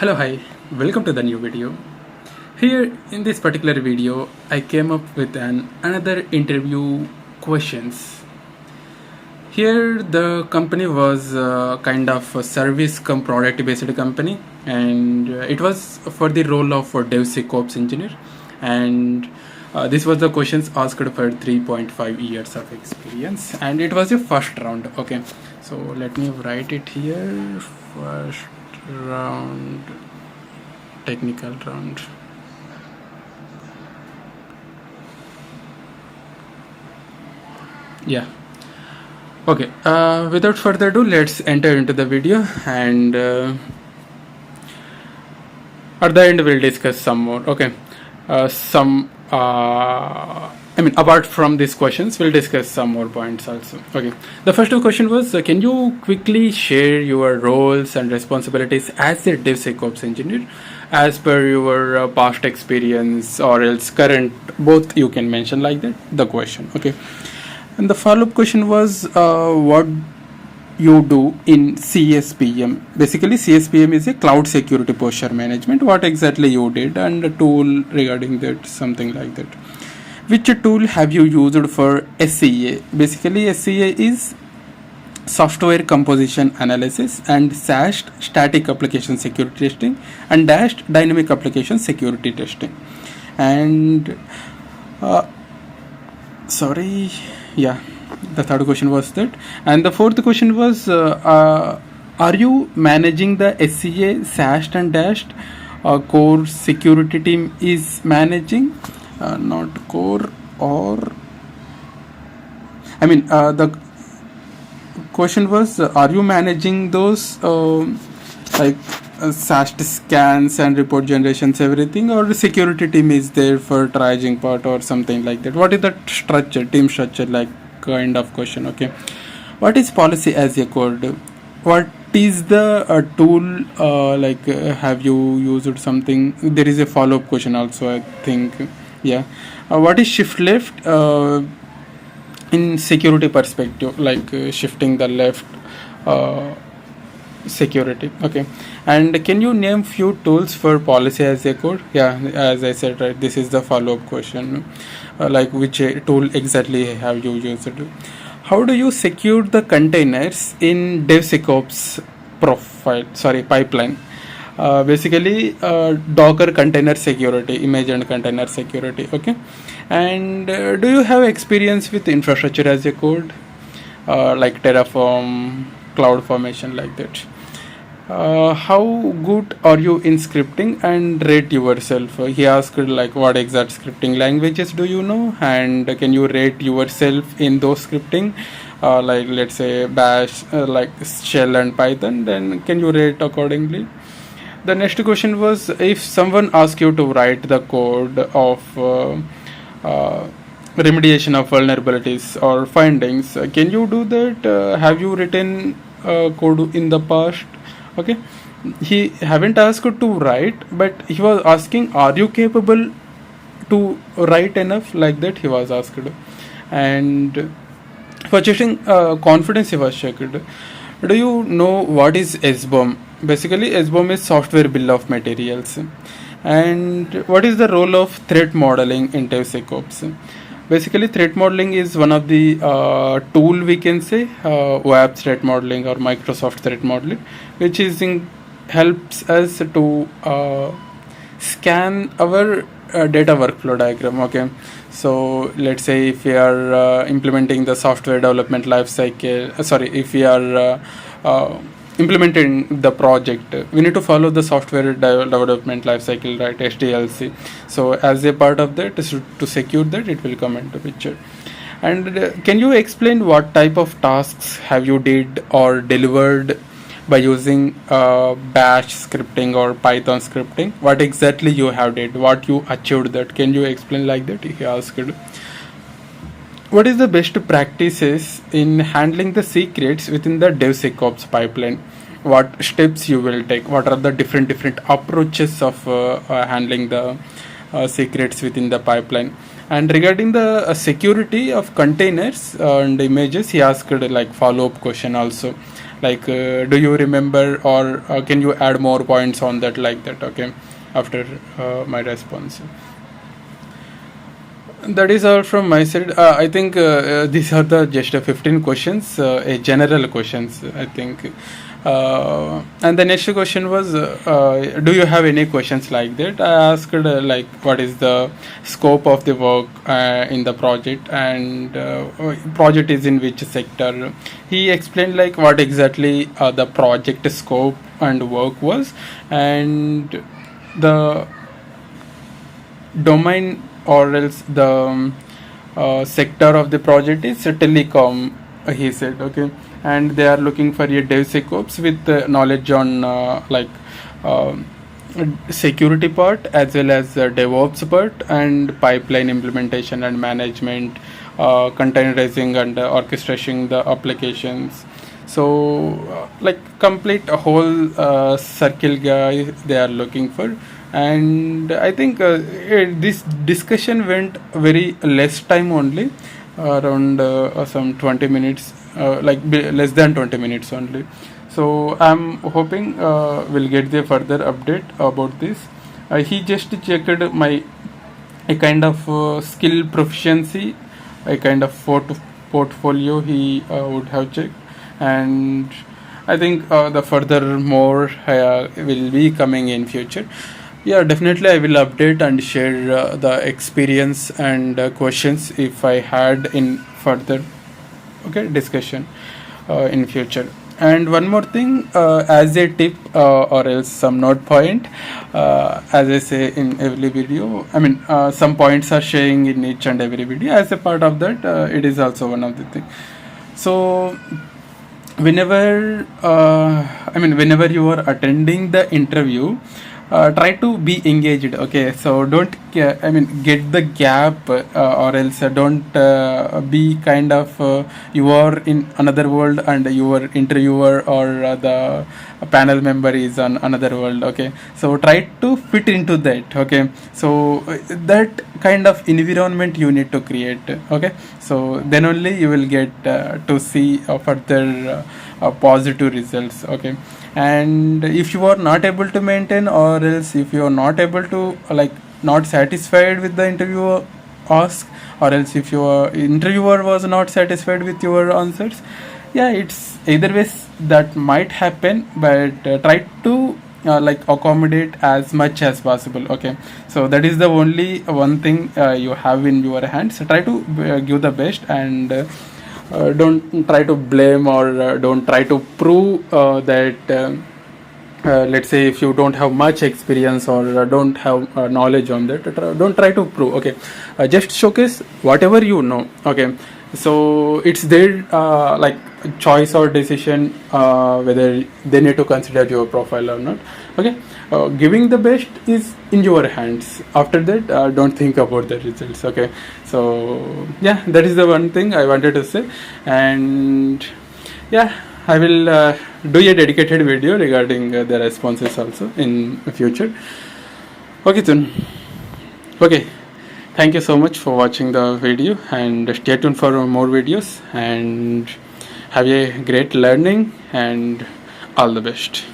Hello, hi, welcome to the new video. Here in this particular video, I came up with another interview questions. Here the company was kind of a service come product based company, and it was for the role of DevSecOps Engineer, and this was the questions asked for 3.5 years of experience, and it was a first round. Okay, so let me write it here. First round, technical round. Yeah. Okay, without further ado, let's enter into the video, and at the end we'll discuss some more. Okay, apart from these questions, we'll discuss some more points also. Okay, the first question was, can you quickly share your roles and responsibilities as a DevSecOps engineer as per your past experience or else current, both you can mention like that, the question. Okay, and the follow-up question was, what you do in CSPM. Basically, CSPM is a cloud security posture management. What exactly you did and the tool regarding that, something like that. Which tool have you used for SCA? Basically, SCA is software composition analysis, and SAST static application security testing, and DAST dynamic application security testing. And the third question was that, and the fourth question was, are you managing the SCA, SAST and DAST core security team is managing, not core, or the question was, are you managing those SAST scans and report generations, everything, or the security team is there for triaging part or something like that? What is the structure, team structure, like kind of question? Okay, what is policy as a code? What is the tool, have you used something? There is a follow-up question also, I think. Yeah, what is shift left in security perspective, like shifting the left security? Okay, and can you name few tools for policy as a code? Yeah, as I said, right, this is the follow-up question, like which tool exactly have you used? How do you secure the containers in DevSecOps pipeline? Basically, Docker container security, image and container security. Okay, and do you have experience with infrastructure as a code, like Terraform, CloudFormation, like that? How good are you in scripting, and rate yourself? He asked like what exact scripting languages do you know, and can you rate yourself in those scripting, like let's say Bash, like Shell and Python, then can you rate accordingly? The next question was, if someone asks you to write the code of remediation of vulnerabilities or findings, can you do that? Have you written code in the past? Okay, he haven't asked to write, but he was asking, are you capable to write enough, like that he was asked. And for checking confidence, he was checked. Do you know what is SBOM? Basically, SBOM is software bill of materials. And what is the role of threat modeling in DevSecOps? Basically, threat modeling is one of the tool, we can say, web threat modeling or Microsoft threat modeling, which is helps us to scan our data workflow diagram. Okay, so let's say if we are implementing the software development lifecycle, if we are implementing the project, we need to follow the software development lifecycle, right, SDLC. So as a part of that, to secure that, it will come into picture. And can you explain what type of tasks have you did or delivered by using Bash scripting or Python scripting? What exactly you have did, what you achieved that? Can you explain like that? He asked. What is the best practices in handling the secrets within the DevSecOps pipeline? What steps you will take? What are the different approaches of handling the secrets within the pipeline? And regarding the security of containers and images, he asked like follow-up question also, like do you remember, or can you add more points on that, like that. Okay, after my response. That is all from my side. I think these are the just 15 questions, a general questions, I think. And the next question was, do you have any questions like that? I asked like what is the scope of the work in the project, and project is in which sector. He explained like what exactly the project scope and work was, and the domain, or else the sector of the project is telecom, he said. Okay, and they are looking for a DevSecOps with knowledge on uh, security part, as well as DevOps part, and pipeline implementation and management, containerizing and orchestrating the applications. So like complete a whole circle guy they are looking for. And I think this discussion went very less time only, around some 20 minutes, less than 20 minutes only. So I'm hoping we'll get the further update about this. He just checked my a kind of skill proficiency, a kind of portfolio he would have checked, and I think the further more will be coming in future. Yeah, definitely I will update and share the experience and questions if I had in further, okay, discussion in future. And one more thing, as a tip or else some note point, as I say in every video, I mean some points are sharing in each and every video. As a part of that, it is also one of the things. So whenever whenever you are attending the interview, try to be engaged. Okay, so don't get the gap, or else don't be kind of you are in another world and your interviewer or the panel member is on another world. Okay, so try to fit into that. Okay, so that kind of environment you need to create. Okay, so then only you will get to see further positive results. Okay, and if you are not able to maintain, or else if you are not able to not satisfied with the interview ask, or else if your interviewer was not satisfied with your answers, yeah, it's either ways that might happen, but try to accommodate as much as possible. Okay, so that is the only one thing you have in your hands. So try to give the best, and don't try to blame, or don't try to prove that let's say if you don't have much experience, or don't have knowledge on that, don't try to prove. Okay, just showcase whatever you know. Okay, so it's their choice or decision whether they need to consider your profile or not. Okay, giving the best is in your hands. After that, don't think about the results. Okay, so yeah, that is the one thing I wanted to say. And yeah, I will do a dedicated video regarding the responses also in future. Okay, then. Okay, thank you so much for watching the video, and stay tuned for more videos, and have a great learning, and all the best.